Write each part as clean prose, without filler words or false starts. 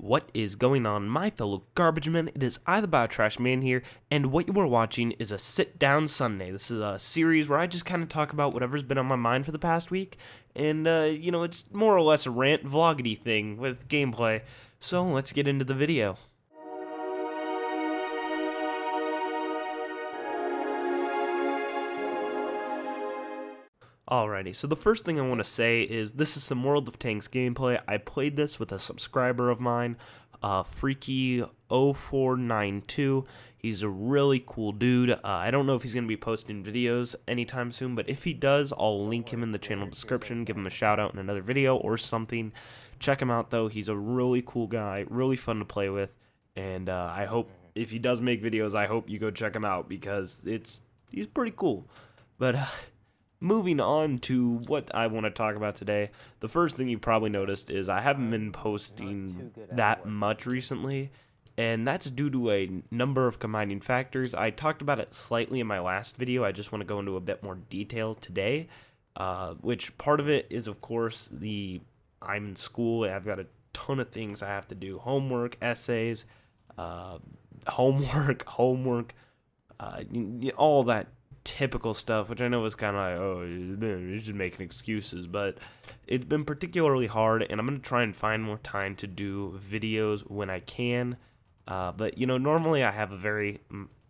What is going on, my fellow garbage men? It is I, the Biotrash Man here, and what you are watching is a Sit Down Sunday. This is a series where I just kind of talk about whatever's been on my mind for the past week, and, it's more or less a rant vloggity thing with gameplay. So let's get into the video. Alrighty, so the first thing I want to say is this is some World of Tanks gameplay. I played this with a subscriber of mine, Freaky0492. He's a really cool dude. I don't know if he's going to be posting videos anytime soon, but if he does, I'll link him in the channel description, give him a shout out in another video or something. Check him out though, he's a really cool guy, really fun to play with, and I hope, if he does make videos, I hope you go check him out because he's pretty cool. But moving on to what I want to talk about today, the first thing you probably noticed is I haven't been posting that much recently, and that's due to a number of combining factors. I talked about it slightly in my last video. I just want to go into a bit more detail today, which part of it is, of course, I'm in school. I've got a ton of things I have to do, homework, essays, homework, all that typical stuff, which I know is kind of like, oh, you're just making excuses, but it's been particularly hard, and I'm going to try and find more time to do videos when I can, but, normally I have a very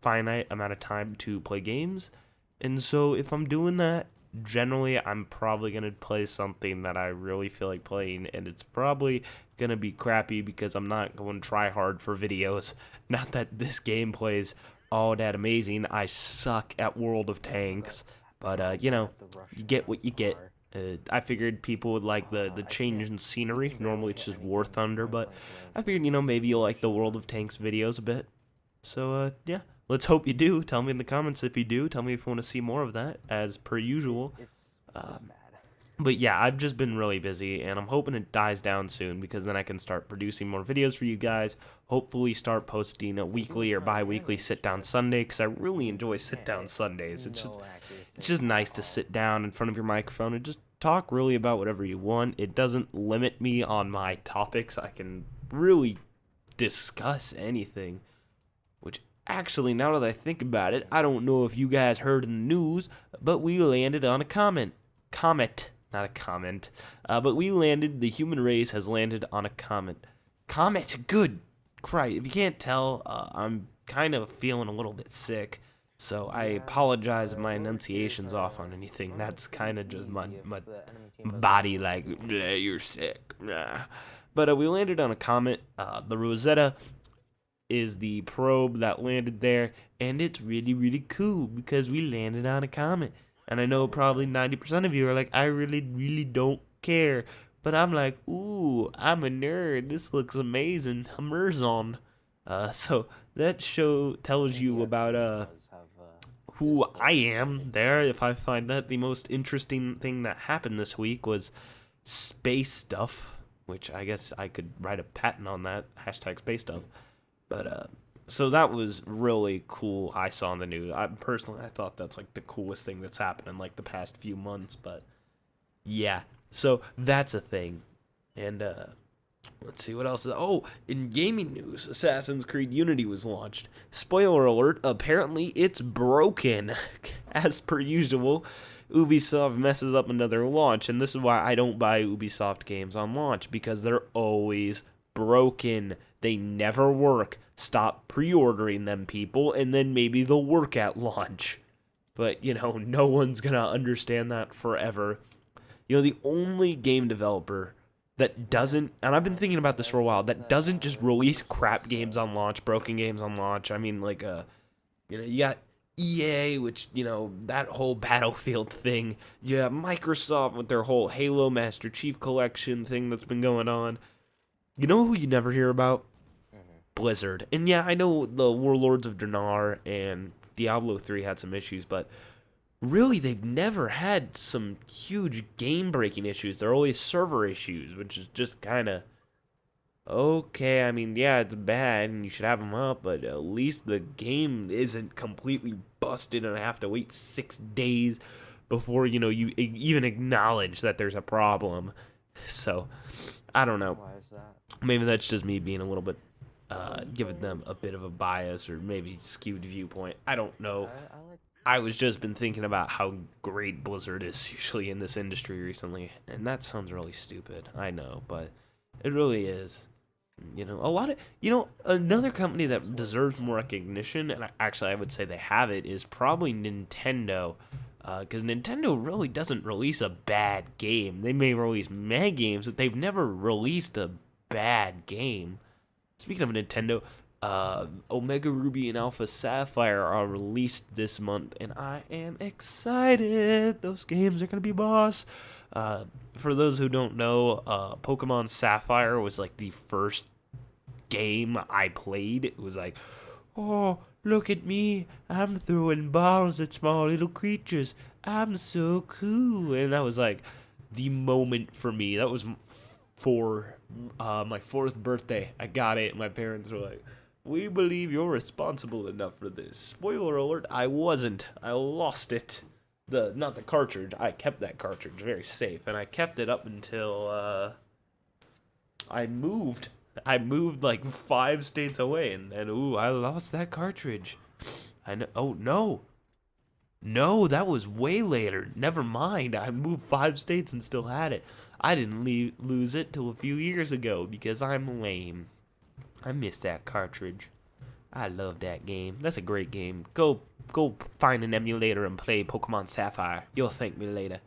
finite amount of time to play games, and so if I'm doing that, generally I'm probably going to play something that I really feel like playing, and it's probably going to be crappy because I'm not going to try hard for videos. Not that this game plays all that amazing. I suck at World of Tanks, but you get what you get. I figured people would like the change in scenery. Normally it's just War Thunder, but I figured maybe you'll like the World of Tanks videos a bit. So yeah, let's hope you do. Tell me in the comments if you do. Tell me if you want to see more of that, as per usual. But yeah, I've just been really busy, and I'm hoping it dies down soon because then I can start producing more videos for you guys. Hopefully start posting a weekly or bi-weekly sit-down Sunday, because I really enjoy sit-down Sundays. It's just nice to sit down in front of your microphone and just talk really about whatever you want. It doesn't limit me on my topics. I can really discuss anything, which actually, now that I think about it, I don't know if you guys heard in the news, but we landed on a comet. Not a comment, but the human race has landed on a comet. Good Christ. If you can't tell, I'm kind of feeling a little bit sick, so I apologize if my enunciation's off on anything. That's kind of just my body like, you're sick. But we landed on a comet. The Rosetta is the probe that landed there, and it's really, really cool because we landed on a comet. And I know probably 90% of you are like, I really, really don't care. But I'm like, ooh, I'm a nerd. This looks amazing. Immersion. So that show tells you about who I am there. If I find that the most interesting thing that happened this week was space stuff, which I guess I could write a patent on that, hashtag space stuff. But so that was really cool. I saw in the news. I thought that's like the coolest thing that's happened in like the past few months. But yeah, so that's a thing. And let's see what else. Oh, in gaming news, Assassin's Creed Unity was launched. Spoiler alert: apparently it's broken, as per usual. Ubisoft messes up another launch, and this is why I don't buy Ubisoft games on launch, because they're always broken. They never work. Stop pre-ordering them, people, and then maybe they'll work at launch. But, no one's gonna understand that forever. The only game developer that doesn't, and I've been thinking about this for a while, that doesn't just release crap games on launch, broken games on launch. I mean, like, you got EA, which, that whole Battlefield thing. You have Microsoft with their whole Halo Master Chief Collection thing that's been going on. You know who you never hear about? Blizzard. And yeah, I know the Warlords of Draenor and Diablo 3 had some issues, but really they've never had some huge game-breaking issues. They're always server issues, which is just kind of okay. I mean, yeah, it's bad and you should have them up, but at least the game isn't completely busted and I have to wait 6 days before, you even acknowledge that there's a problem. So, I don't know. Why is that? Maybe that's just me being a little bit, giving them a bit of a bias or maybe skewed viewpoint. I don't know. I was just been thinking about how great Blizzard is usually in this industry recently, and that sounds really stupid. I know, but it really is. You know, a lot of, another company that deserves more recognition, and I would say they have it, is probably Nintendo. Because Nintendo really doesn't release a bad game. They may release mad games, but they've never released a bad game. Speaking of Nintendo, Omega Ruby and Alpha Sapphire are released this month, and I am excited. Those games are going to be boss. For those who don't know, Pokemon Sapphire was like the first game I played. It was like, oh, look at me. I'm throwing balls at small little creatures. I'm so cool. And that was like the moment for me. That was for my 4th birthday. I got it. My parents were like, we believe you're responsible enough for this. Spoiler alert, I wasn't. I lost it. Not the cartridge. I kept that cartridge very safe, and I kept it up until I moved. I moved like 5 states away, and then I lost that cartridge. I know. Oh no, that was way later. Never mind. I moved 5 states and still had it. I didn't lose it till a few years ago because I'm lame. I missed that cartridge. I love that game. That's a great game. Go find an emulator and play Pokemon Sapphire. You'll thank me later.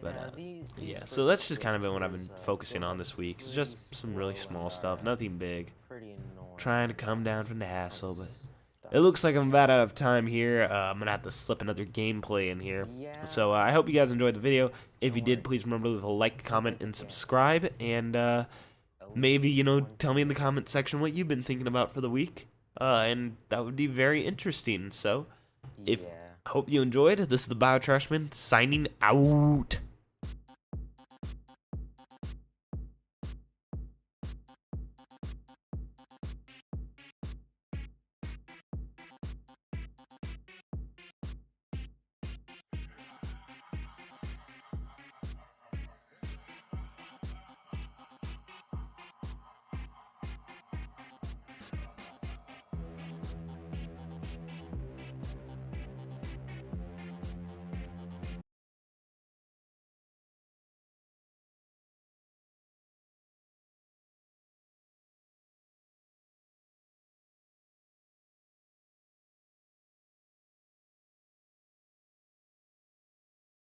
But yeah, so that's just kind of been what I've been focusing on this week. It's just some really small stuff, nothing big. Trying to come down from the hassle, but it looks like I'm about out of time here. I'm going to have to slip another gameplay in here. So I hope you guys enjoyed the video. If you did, please remember to leave a like, comment, and subscribe. And maybe, tell me in the comment section what you've been thinking about for the week. And that would be very interesting. So, I hope you enjoyed. This is the Biotrashman signing out.